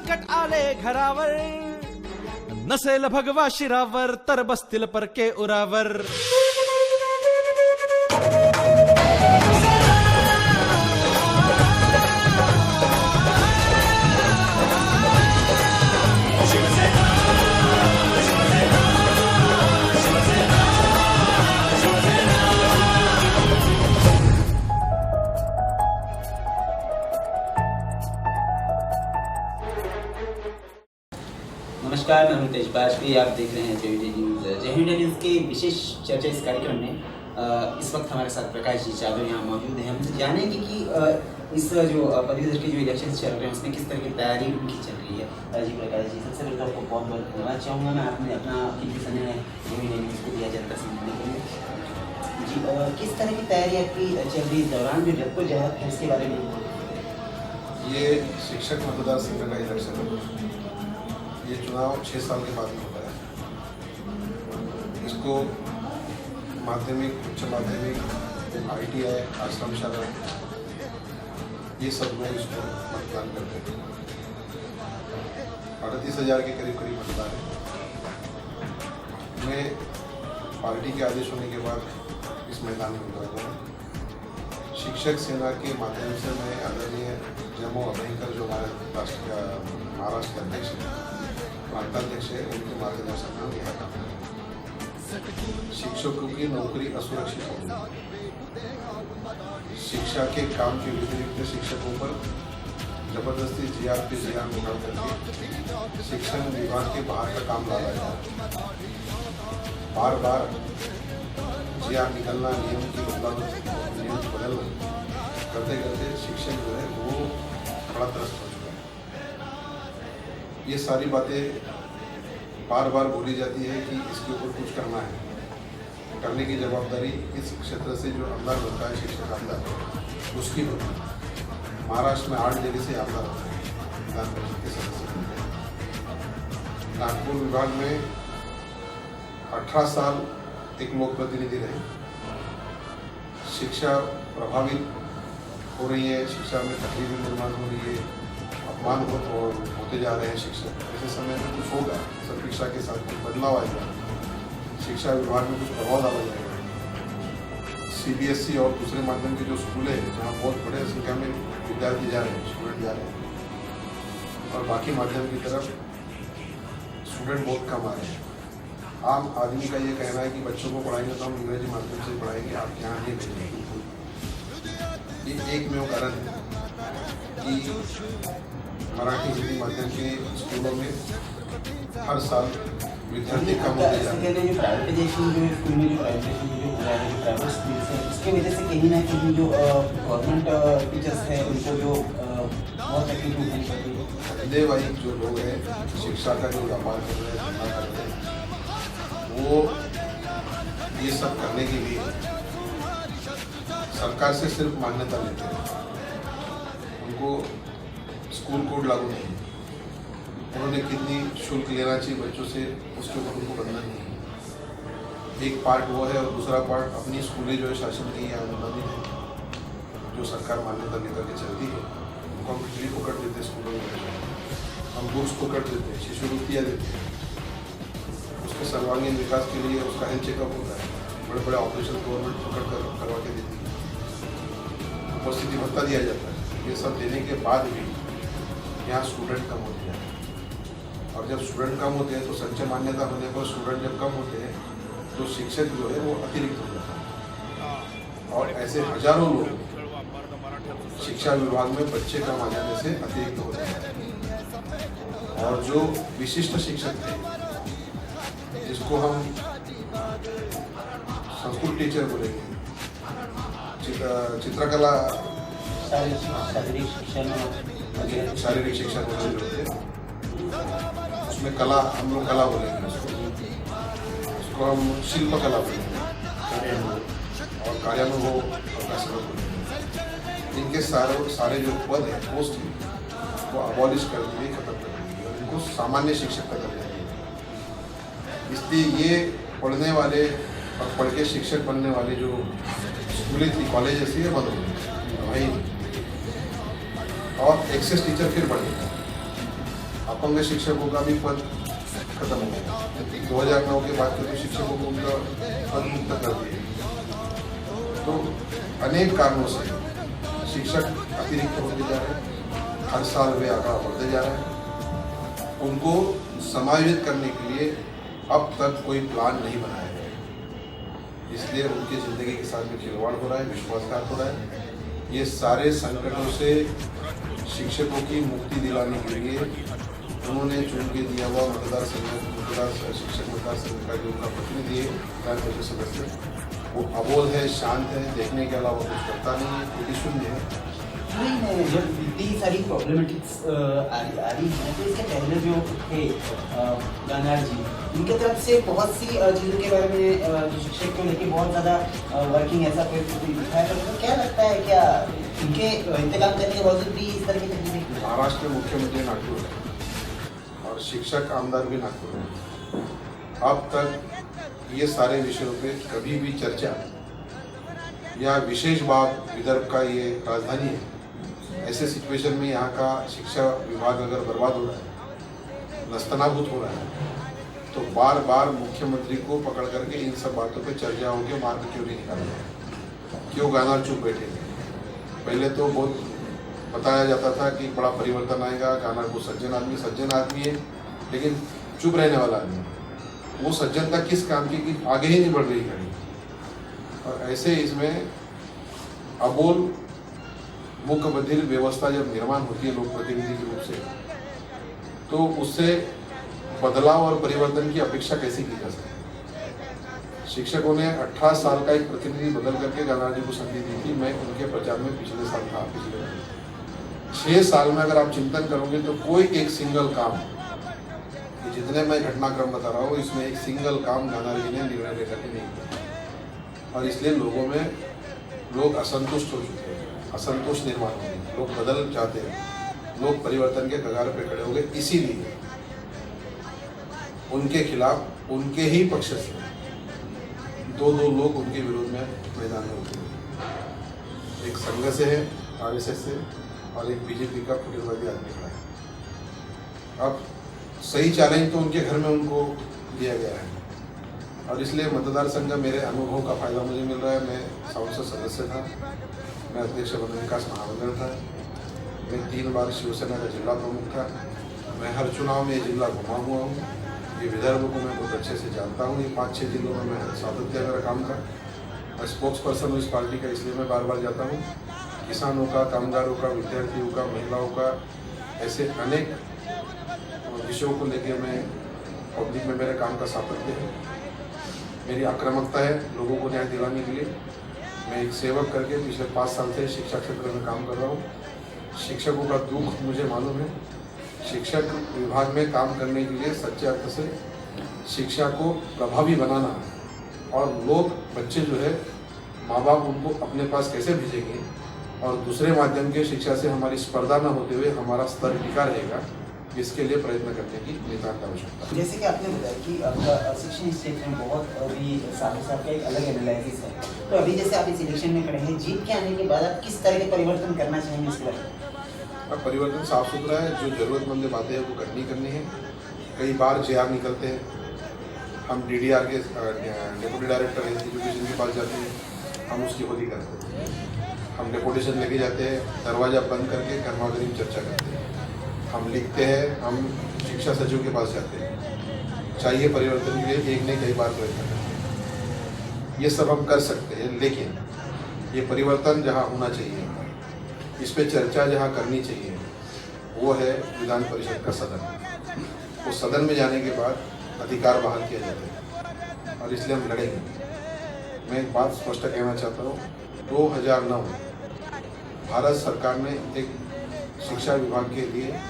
संकट आले घरावर, नसेल भगवा शिरावर तर बसतील परके उरावर. नमस्कार, मैं हितेश बाजपेयी, आप देख रहे हैं जय हिंद न्यूज़. जय हिंद न्यूज़ के विशेष चर्चा इस कार्यक्रम में इस वक्त हमारे साथ प्रकाश जी चादर यहाँ मौजूद हैं. हम जानेंगे कि इस जो पदवीधर के जो इलेक्शन चल रहे हैं उसमें किस तरह की तैयारी उनकी चल रही है. जी प्रकाश जी, सबसे पहले तो आपको बहुत बहुत धन्यवाद चाहूँगा. मैं आपने अपना कीमती समय जय हिंद न्यूज़ को दिया जनता से मिलने के लिए. जी, किस तरह की तैयारी आपकी चल रही है? इस दौरान जो जद्दोजहद है उसके बारे में. ये शिक्षक मतदार संघ का इलेक्शन है. ये चुनाव 6 साल के बाद होता है. इसको माध्यमिक, उच्च माध्यमिक, ITI, आश्रम शाला, ये सब लोग इसको मतदान करते हैं. 38,000 के करीब मतदान है. मैं पार्टी के आदेश होने के बाद इस मैदान में उतरा हूँ. शिक्षक सेना के माध्यम से मैं आदरणीय जमो अभयंकर जो हमारे महाराष्ट्र के अध्यक्ष हैं, प्रांताध्यक्ष है, उनके मार्गदर्शन में किया था. शिक्षकों की नौकरी असुरक्षित हो गई. शिक्षा के काम के व्यतिरिक्त शिक्षकों पर जबरदस्ती GR पे GR मुकाम करके शिक्षण विभाग के बाहर का काम डाला जाए. बार बार GR निकलना, नियम की बदलना करते करते शिक्षक जो है वो बड़ा त्रस्त हो चुका है. ये सारी बातें बार बार बोली जाती है कि इसके ऊपर कुछ करना है. करने की जवाबदारी इस क्षेत्र से जो आमदार होता है, शिक्षक आमदार, उसकी होती है. महाराष्ट्र में 8 जगह से आमदार होते हैं, विधान परिषद के सदस्य होते हैं. नागपुर विभाग में 18 साल एक लोक प्रतिनिधि रहे. शिक्षा प्रभावित हो रही है, शिक्षा में तकलीफें निर्माण हो रही है, अपमान होते जा रहे हैं शिक्षक. ऐसे समय में कुछ होगा, शिक्षा के साथ कुछ बदलाव आएगा, शिक्षा विभाग में कुछ प्रभाव डाला जाएगा. CBSE और दूसरे माध्यम के जो स्कूल हैं जहाँ बहुत बड़े संख्या में विद्यार्थी जा रहे हैं, स्टूडेंट जा रहे हैं, और बाकी माध्यम की तरफ स्टूडेंट बहुत कम आ रहे हैं. आम आदमी का ये कहना है कि बच्चों को पढ़ाएंगे तो हम अंग्रेजी माध्यम से पढ़ाएंगे, आप यहाँ नहीं भेजेंगे. ये एकमेव कारण है कि मराठी हिंदी माध्यम के स्कूलों में हर साल विद्यार्थी कम होते जा रहे हैं. जो प्राइवेटाइजेशन जो स्कूल में जो प्राइवेटाइजेशन जो हो रहा है, जो प्राइवेट स्कूल्स हैं, उसकी वजह से कहीं ना कहीं जो गवर्नमेंट टीचर्स हैं उनको जो बहुत तकलीफ उठानी पड़ रही है. धंधेवाही जो लोग हैं, शिक्षा का जो व्यापार कर रहे हैं, धंधा कर रहे हैं, वो ये सब करने के लिए सरकार से सिर्फ मान्यता लेते हैं. उनको स्कूल कोड लागू नहीं है. उन्होंने कितनी शुल्क लेना चाहिए बच्चों से, उसके ऊपर उनको बंधन नहीं है. एक पार्ट वो है, और दूसरा पार्ट अपनी स्कूलें जो है शासन की या अनुदानित है, जो सरकार मान्यता लेकर के चलती है, उनको हम बिजली को कट देते हैं स्कूलों में, हम बुक्स को कट देते हैं, शिष्यवृत्तियाँ देते हैं. उसके सर्वांगीण विकास के लिए उसका हेल्थ चेकअप होता है, बड़े बड़े ऑपरेशन गवर्नमेंट पकड़ कर करवा के देती है, उपस्थिति भत्ता दिया जाता है. ये सब देने के बाद भी यहाँ स्टूडेंट कम होते हैं, और जब स्टूडेंट कम होते हैं तो संचय मान्यता होने पर स्टूडेंट जब कम होते हैं तो शिक्षक जो है वो अतिरिक्त हो जाता है. और ऐसे हजारों लोग शिक्षा विभाग में बच्चे कम आ जाने से अतिरिक्त हो जाते हैं. और जो विशिष्ट शिक्षक थे, जिसको हम संस्कृत टीचर बोलेंगे, चित्रकला, शारीरिक शिक्षा होते हैं, उसमें कला, हम लोग कला बोलेंगे उसको हम शिल्प कला बोलेंगे, और कार्यानुभव अभ्यास बोलेंगे. इनके सारे जो पद हैं, पोस्ट हैं, वो अबॉलिश कर दिए, खत्म कर दिए, और इनको सामान्य शिक्षक का दर्जा दिया. इसलिए ये पढ़ने वाले और पढ़ के शिक्षक बनने वाले जो स्कूलें थी, कॉलेजेस ये बंद हो गए वहीं, और एक्सेस टीचर फिर बढ़ गया. अपंग शिक्षकों का भी पद खत्म हो गया। 2009 के बाद के तो शिक्षकों को उनका पद मुक्त कर दिए। तो अनेक कारणों से शिक्षक अतिरिक्त होते जा रहे हैं, हर साल वे आंकड़ा बढ़ते जा रहे हैं। उनको समायोजित करने के लिए अब तक कोई प्लान नहीं बनाया गया है, इसलिए उनकी ज़िंदगी के साथ में खिलवाड़ हो रहा है, विश्वासघात हो रहा है। ये सारे संकटों से शिक्षकों की मुक्ति दिलाने के लिए उन्होंने चुन के दिया हुआ शिक्षक मतदार संघ का जो उनका प्रतिनिधि है, विधान परिषद सदस्य, वो अबोध है, शांत है, देखने के अलावा कुछ करता नहीं है, क्योंकि शून्य है। नहीं, जब इतनी सारी प्रॉब्लमेटिक्स आ रही हैं तो इसके पहले जो थे गानार जी, उनके तरफ से बहुत सी चीज़ों के बारे में जो शिक्षक को लेके बहुत ज़्यादा वर्किंग ऐसा कोई दिखाया था। तो क्या लगता है, क्या इनके इंतजाम करने के बावजूद भी इस तरह की तकलीफें? महाराष्ट्र में मुख्यमंत्री नागपुर है और शिक्षक आमदार भी नागपुर है। अब तक ये सारे विषयों पे कभी भी चर्चा या विशेष बात, विदर्भ का ये राजधानी है, ऐसे सिचुएशन में यहाँ का शिक्षा विभाग अगर बर्बाद हो रहा है, नस्तनाबूत हो रहा है, तो बार बार मुख्यमंत्री को पकड़ करके इन सब बातों पे चर्चा होकर मार्ग क्यों नहीं निकाला, क्यों गाना चुप बैठे? पहले तो बहुत बताया जाता था कि बड़ा परिवर्तन आएगा, गाना को सज्जन आदमी है, लेकिन चुप रहने वाला आदमी है। वो सज्जनता किस काम की कि आगे ही नहीं बढ़ रही गाड़ी। और ऐसे इसमें अबोल मुख्य बधिर व्यवस्था जब निर्माण होती है लोक प्रतिनिधि के रूप से, तो उससे बदलाव और परिवर्तन की अपेक्षा कैसे की जा सकती है? शिक्षकों ने 18 साल का एक प्रतिनिधि बदल करके गानार जी को संधि दी थी। मैं उनके प्रचार में पिछले साल था, पिछले 6 साल में अगर आप चिंतन करोगे तो कोई एक सिंगल काम, जितने मैं घटनाक्रम बता रहा हूँ, इसमें एक सिंगल काम गानार जी ने निर्णय लेकर के नहीं किया। और इसलिए लोग असंतुष्ट हो चुके हैं, असंतोष निर्माण हो गया, लोग बदल चाहते हैं, लोग परिवर्तन के कगार पे खड़े हो गए। इसीलिए उनके खिलाफ, उनके ही पक्ष से दो लोग उनके विरोध में मैदान में उतरे। एक संघ से है, आरएसएस से, और एक बीजेपी का फुटेलबाजी आदमी खड़ा है। अब सही चैलेंज तो उनके घर में उनको दिया गया है, और इसलिए मतदार संघ मेरे अनुभव का फायदा मुझे मिल रहा है। मैं संसद सदस्य था, मैं अध्यक्ष वन विकास महामंडल था, मैं 3 बार शिवसेना का जिला प्रमुख था, मैं हर चुनाव में ये जिला घुमा हुआ हूँ, ये विदर्भ को मैं बहुत अच्छे से जानता हूँ। ये 5-6 जिलों में मैं सातत्य मेरा काम था। मैं स्पोक्स पर्सन हूँ इस पार्टी का, इसलिए मैं बार बार जाता हूँ। किसानों का, कामगारों का, विद्यार्थियों का, महिलाओं का, ऐसे अनेक विषयों को लेकर मैं पब्लिक में मेरे काम का सातत्य है। मेरी आक्रामकता है लोगों को न्याय दिलाने के लिए। मैं एक सेवक करके पिछले 5 साल से शिक्षा क्षेत्र में काम कर रहा हूँ। शिक्षकों का दुख मुझे मालूम है। शिक्षक विभाग में काम करने के लिए सच्चे अर्थ से शिक्षा को प्रभावी बनाना, और लोग, बच्चे जो है, माँ बाप उनको अपने पास कैसे भेजेंगे, और दूसरे माध्यम के शिक्षा से हमारी स्पर्धा न होते हुए हमारा स्तर टिका रहेगा, इसके लिए प्रयत्न करने की नितांत आवश्यकता है। जैसे कि आपने बताया कि आपका शिक्षण क्षेत्र में बहुत अभी सालों का एक अलग एनालिसिस है, तो अभी जैसे आप इस इलेक्शन में खड़े हैं, जीत के आने के बाद आप किस तरह के परिवर्तन करना चाहेंगे इसके बारे में? अब परिवर्तन साफ सुथरा है, जो जरूरतमंद बातें हैं वो करनी है। कई बार JR निकलते हैं, हम DDR के डेप्यूटी डायरेक्टर एजुकेशन के पास जाते हैं, हम उसकी होली करते हैं। हम डेपुटेशन लेके जाते हैं, दरवाज़ा बंद करके गर्मागर्म चर्चा करते हैं। हम लिखते हैं, हम शिक्षा सचिव के पास जाते हैं, चाहिए परिवर्तन के लिए एक नहीं कई बार प्रयत्न करते हैं। ये सब हम कर सकते हैं, लेकिन ये परिवर्तन जहाँ होना चाहिए, इस पे चर्चा जहाँ करनी चाहिए, वो है विधान परिषद का सदन। वो सदन में जाने के बाद अधिकार बहाल किया जाता है, और इसलिए हम लड़ेंगे। मैं एक बात स्पष्ट कहना चाहता हूँ, 2009 भारत सरकार ने एक शिक्षा विभाग के लिए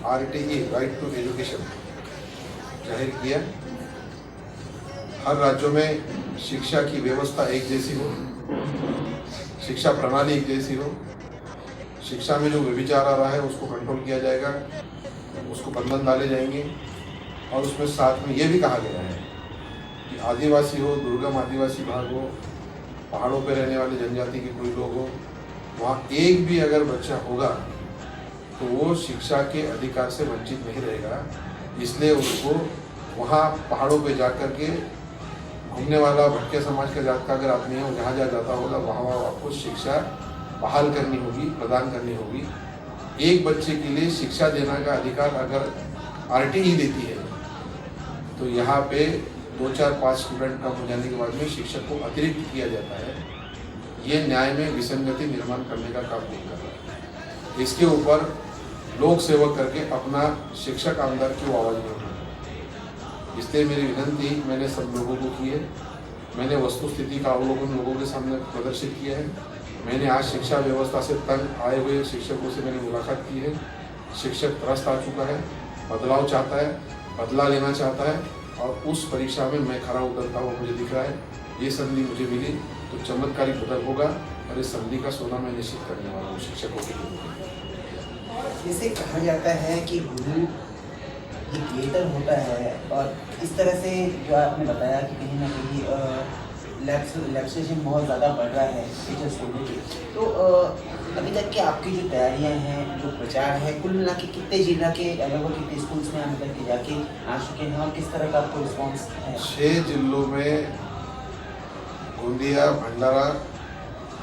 RTE, राइट टू एजुकेशन, जाहिर किया। हर राज्यों में शिक्षा की व्यवस्था एक जैसी हो, शिक्षा प्रणाली एक जैसी हो, शिक्षा में जो व्यभिचार आ रहा है उसको कंट्रोल किया जाएगा, उसको बंधन डाले जाएंगे। और उसमें साथ में ये भी कहा गया है कि आदिवासी हो, दुर्गम आदिवासी भाग हो, पहाड़ों पे रहने वाले जनजाति के कोई लोग हो, वहाँ एक भी अगर बच्चा होगा तो वो शिक्षा के अधिकार से वंचित नहीं रहेगा। इसलिए उसको वहाँ पहाड़ों पे जा कर के घूमने वाला भटके समाज के जात का अगर आदमी है वो जहाँ जहाँ जाता होगा वहाँ आपको शिक्षा बहाल करनी होगी, प्रदान करनी होगी। एक बच्चे के लिए शिक्षा देने का अधिकार अगर आरटी ही देती है तो यहाँ पे 2, 4, 5 स्टूडेंट कम हो जाने के बाद में शिक्षक को अतिरिक्त किया जाता है। ये न्याय में विसंगति निर्माण करने का काम नहीं कर रहा है। इसके ऊपर लोक सेवक करके अपना शिक्षक आमदार क्यों आवाज नहीं उठाते। इसलिए मेरी विनती मैंने सब लोगों को की है। मैंने वस्तु स्थिति का अवलोकन लोगों के सामने प्रदर्शित किया है। मैंने आज शिक्षा व्यवस्था से तंग आए हुए शिक्षकों से मैंने मुलाकात की है। शिक्षक त्रस्त आ चुका है, बदलाव चाहता है, बदला लेना चाहता है और उस परीक्षा में मैं खरा उतरता हुआ मुझे दिख रहा है। ये संधि मुझे मिली तो चमत्कारी बदल होगा और इस संधि का सोना मैं निश्चित करने वाला हूँ शिक्षकों के लिए। जैसे कहा जाता है कि गुरु ये क्रिएटर होता है और इस तरह से जो आपने बताया कि कहीं ना कहीं लैप्सेशन बहुत ज़्यादा बढ़ रहा है टीचर्स को लेकर, तो अभी तक की आपकी जो तैयारियां हैं, जो प्रचार है, कुल मिला के कितने जिला के अलग अलग कितने स्कूल्स में अभी तक के जाके आ चुके हैं और किस तरह का आपको रिस्पॉन्स है? 6 जिलों में गोंदिया, भंडारा,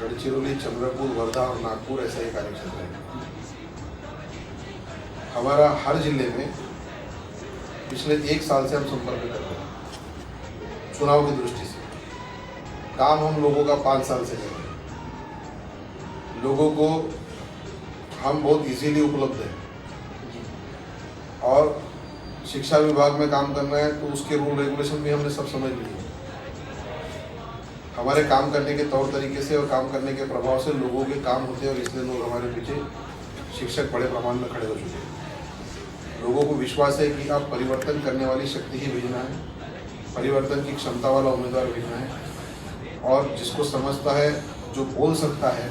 गढ़चिरौली, चंद्रपुर, वर्धा और नागपुर ऐसा ही कार्यक्षेत्र है। हमारा हर जिले में पिछले 1 साल से हम संपर्क कर रहे हैं चुनाव की दृष्टि से। काम हम लोगों का 5 साल से कर रहे हैं। लोगों को हम बहुत इजीली उपलब्ध हैं और शिक्षा विभाग में काम करना है तो उसके रूल रेगुलेशन भी हमने सब समझ लिए। हमारे काम करने के तौर तरीके से और काम करने के प्रभाव से लोगों के काम होते हैं और इसलिए लोग हमारे पीछे शिक्षक बड़े प्रमाण में खड़े हो चुके हैं। लोगों को विश्वास है कि आप परिवर्तन करने वाली शक्ति ही भेजना है, परिवर्तन की क्षमता वाला उम्मीदवार भेजना है और जिसको समझता है, जो बोल सकता है,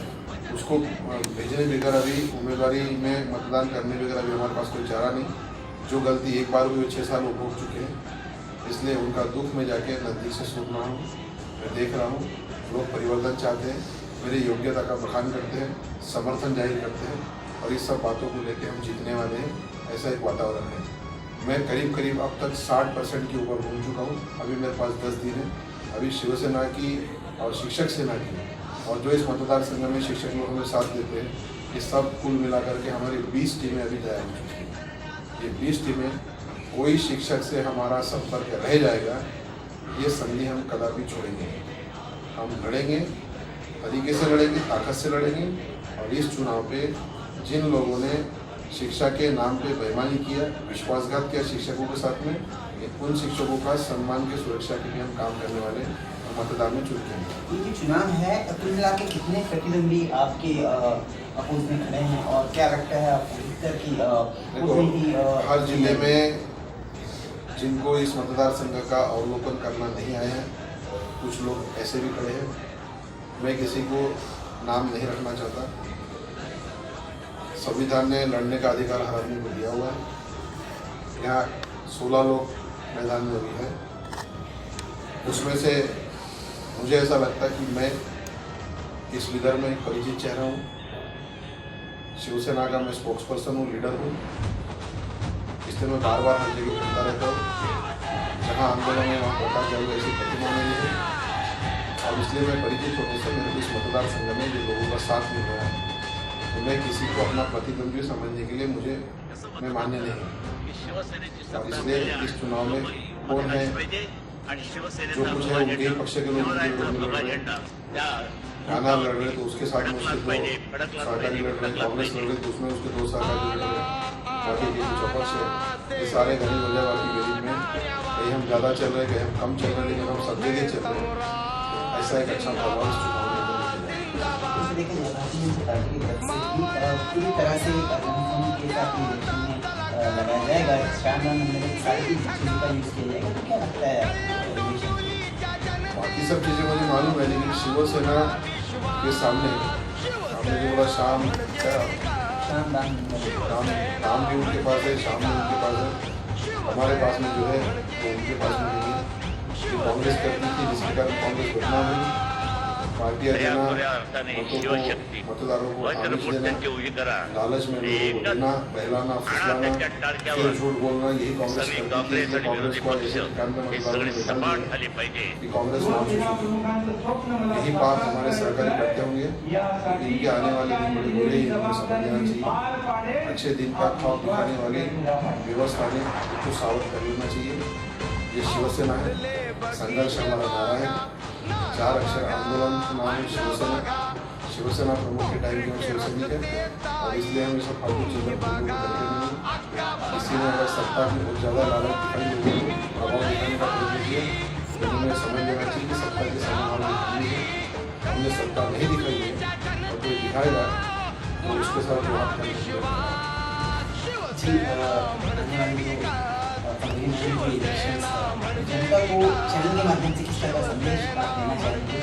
उसको भेजने बगैर अभी उम्मीदवारी में मतदान करने बगैर अभी हमारे पास कोई चारा नहीं। जो गलती एक बार हुई 6 साल वो भोग चुके हैं, इसलिए उनका दुख में जाके नज़दीक से सुन रहा हूँ, मैं देख रहा हूँ। लोग परिवर्तन चाहते हैं, मेरी योग्यता का बखान करते हैं, समर्थन जाहिर करते हैं और इस सब बातों को लेकर हम जीतने वाले हैं, ऐसा एक वातावरण है। मैं करीब अब तक 60% के ऊपर घूम चुका हूँ। अभी मेरे पास 10 दिन है। अभी शिवसेना की और शिक्षक सेना की और जो इस मतदार संघ में शिक्षक लोग हमें साथ देते हैं, ये सब कुल मिलाकर के हमारी 20 टीमें अभी तैयार हो चुकी हैं। ये 20 टीमें, कोई शिक्षक से हमारा संपर्क रह जाएगा, ये संधि हम कदापि छोड़ेंगे। हम लड़ेंगे, तरीके से लड़ेंगे, ताकत से लड़ेंगे और इस चुनाव पे जिन लोगों ने शिक्षा के नाम पे बेईमानी किया, विश्वासघात किया शिक्षकों के साथ में, उन शिक्षकों का सम्मान की सुरक्षा के लिए हम काम करने वाले और मतदान में चुनते हैं। ये जो चुनाव है, कुल मिला के कितने प्रतिद्वंदी आपके अपोज में खड़े हैं और क्या लगता है आपको की हर जिले में जिनको इस मतदार संघ का अवलोकन करना नहीं आया है, कुछ लोग ऐसे भी खड़े हैं। मैं किसी को नाम नहीं रखना चाहता। संविधान ने लड़ने का अधिकार हर आदमी को दिया हुआ है। यहाँ 16 लोग मैदान में भी हैं। उसमें से मुझे ऐसा लगता है कि मैं इस विदर्भ में एक परिचित चेहरा हूँ। शिवसेना का मैं स्पोक्स पर्सन हूँ, लीडर हूँ। इसलिए मैं बार हर जगह घूमता रहता हूँ। जहाँ आंदोलन है वहाँ प्रकाश जाएगा ऐसी प्रतिमा नहीं है और इसलिए मैं परिचित होने से मेरे को इस मतदार संघ में जो लोगों का साथ मिल रहा है, तो मैं किसी को अपना प्रतिद्वंदी समझने के लिए मैं मान्य नहीं हूँ। और इसलिए इस चुनाव में कौन है, जो कुछ है उनके ही पक्ष के लोग गाना लड़ रहे तो उसके साथ में उसके 2 सहकारी लड़ रहे, कांग्रेस लड़ रहे तो उसमें उसके 2 सहकारी लड़ रहे, बाकी के कुछ अपक्ष है। ये सारे गली वजह की गरीब में कहीं हम ज़्यादा चल रहे, कहीं हम कम चल रहे, लेकिन हम सब जगह चल रहे हैं। ऐसा एक अच्छा प्रभाव इस चुनाव में देखा जाए भारतीय जनता पार्टी की तरफ से पूरी तरह से कानून के साथ इलेक्शन में लगाया जाएगा, स्टैंड सारी चीज़ों का यूज़ किया जाएगा, तो क्या लगता है? बाकी सब चीज़ें मुझे मालूम है, लेकिन शिवसेना के सामने आपने जो बोला शाम राम भी उनके पास है, शाम भी उनके पास है, हमारे पास में जो है वो उनके पास में नहीं है। कांग्रेस करती थी जिसके कारण कांग्रेस बदनाम हुई, पार्टियां देना, खऱ्या अर्थाने मतों को, शिवशक्ती मतदारों को आमिष देना, वज्रमूर्त्यांची उभी करा लालच में लोगों को देना, बहलाना, फुसलाना, फिर झूठ बोलना, यही कांग्रेस सगळी करती थी। काँग्रेस इसलिए आणि कांग्रेस विरोधी को पक्ष ऐसे ठिकान में हे मतदारों सगळे ने देखा सपाट नहीं है झाले पाहिजे. कि कांग्रेस नाम से शुरू। यही बात हमारे सहकारी करते होंगे। इनके आने वाले दिन बड़े बुरे ही हमें समझ लेना चाहिए। अच्छे दिन का खाओ दिखाने वाले व्यवस्था ने इसको सावध कर लेना चाहिए। ये शिवसेना है, संघर्ष हमारा नारा है, 4 अक्षर आंदोलन का नाम है शिवसेना। शिवसेना प्रमुख के टाइम में शिवसैनिक है और इसलिए हम सब फालतू चीज़ें करते नहीं। किसी ने अगर सत्ता की बहुत ज़्यादा लालच दिखाई लोगों को प्रभाव दिखाने का प्रयत्न किया तो उन्हें समझ लेना चाहिए कि सत्ता के समाधान दिखाई है। हमने सत्ता नहीं दिखाई है और कोई दिखाएगा तो उसके साथ जवाब करेंगे। जी आने वाली जो प्रधानमंत्री इलेक्शंस जनता को चैनल के माध्यम से किस तरह का संदेश आप देना चाहेंगे?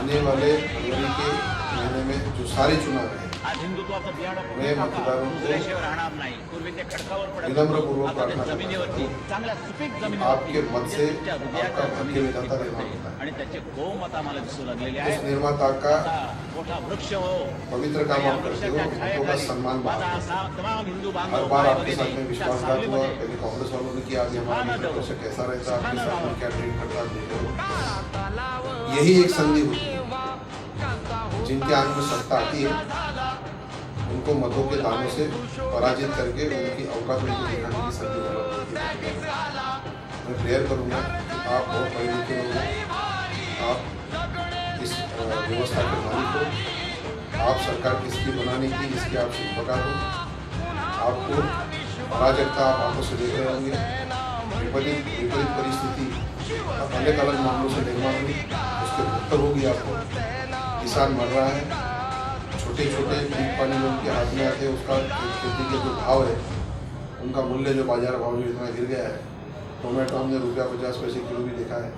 आने वाले फरवरी के महीने में जो सारे चुनाव हैं आज हिंदुत्वाचं बियाणं मैं मतदारों को कुजल्याशिवाय राहणार नाही. पूर्वी ते खडकावर पडत विनम्रपूर्वक आता ते प्रार्थना जमिनीवरती चांगल्या सुपीक जमिनीवरती आपके मत से तुमच्या आपका हृदयाच्या भाग्य विधाता जमिनीवरती निर्माण पडते. होता है। आणि त्याचे गोमत आम्हाला दिसू लागलेले उस आहे. निर्माता का आता मोठा वृक्ष हो पवित्र काम आप करते हो, उनको का सम्मान माझा बात असा तमाम हिंदू हर बांधव बार भाई आपके साथ में भगिनी त्या विश्वासघात हुआ। सावलीमध्ये पहले कांग्रेस वालों ने किया, आगे हमारा मित्र कैसा रहता है, आपके साथ में क्या ट्रीट करता है। यही एक संधि होती है। जिनके हाथ में सत्ता आती है उनको मतों के दानों से पराजित करके उनकी औकात उनको दिखाने की संधि डेवलप होती है। मैं प्रेयर करूँगा कि आप बहुत पढ़े लिखे लोग हैं, आप इस व्यवस्था के मालिक हो, आप सरकार किसकी बनाने की इसके आप शिल्पकार हो। आपको अराजकता आप आंखों से देख रहे होंगे, विपरीत परिस्थिति अलग अलग मामलों से निर्माण हुई, उसके उत्तर होगी आपको। किसान मर रहा है, छोटे छोटे पीक पानी जो उनके हाथ में आते हैं उसका खेती के जो भाव है उनका मूल्य जो बाजार भाव जो इतना गिर गया है। टोमेटो हमने ₹50 किलो भी देखा है।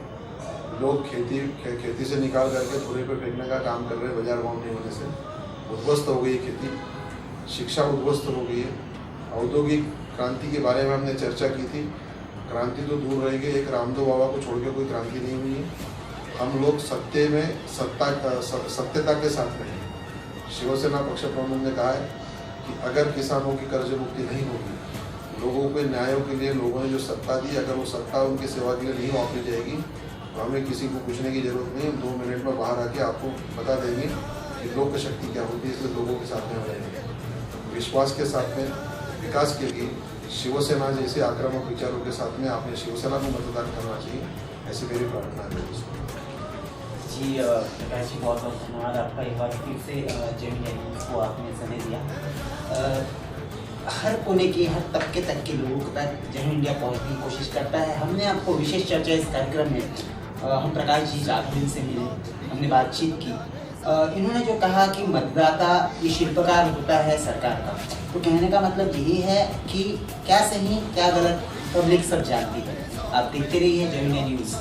लोग खेती से निकाल करके थोड़े पे फेंकने का काम कर रहे हैं बाजार भाव नहीं होने से। उद्ध्वस्त हो गई खेती, शिक्षा उद्ध्वस्त हो गई है। औद्योगिक क्रांति के बारे में हमने चर्चा की थी। क्रांति तो दूर रह गई, एक रामदेव बाबा को छोड़ के कोई क्रांति नहीं हुई है। हम लोग सत्यता के साथ रहें। शिवसेना पक्ष प्रमुख ने कहा है कि अगर किसानों की कर्ज मुक्ति नहीं होगी, लोगों के न्यायों के लिए लोगों ने जो सत्ता दी, अगर वो सत्ता उनकी सेवा के लिए नहीं वापरी जाएगी तो हमें किसी को पूछने की जरूरत नहीं। हम 2 मिनट में बाहर आके आपको बता देंगे कि लोक शक्ति क्या होती है। इसलिए लोगों के साथ में रहेंगे, विश्वास के साथ में विकास के लिए शिवसेना जैसे आक्रामक विचारों के साथ में आपने शिवसेना को मतदान करना चाहिए, ऐसी मेरी प्रार्थना है। जी प्रकाश जी बहुत बहुत धन्यवाद आपका। एक बार फिर से जय इंडिया न्यूज़ को आपने समय दिया। हर कोने के हर तबके तक के लोगों तक जय इंडिया पहुंचने की कोशिश करता है। हमने आपको विशेष चर्चा इस कार्यक्रम में हम प्रकाश जी जाधव से मिले, हमने बातचीत की। इन्होंने जो कहा कि मतदाता ये शिल्पकार होता है सरकार का, तो कहने का मतलब यही है कि क्या सही क्या गलत पब्लिक सब जानती है। आप देखते रहिए जय इंडिया न्यूज़।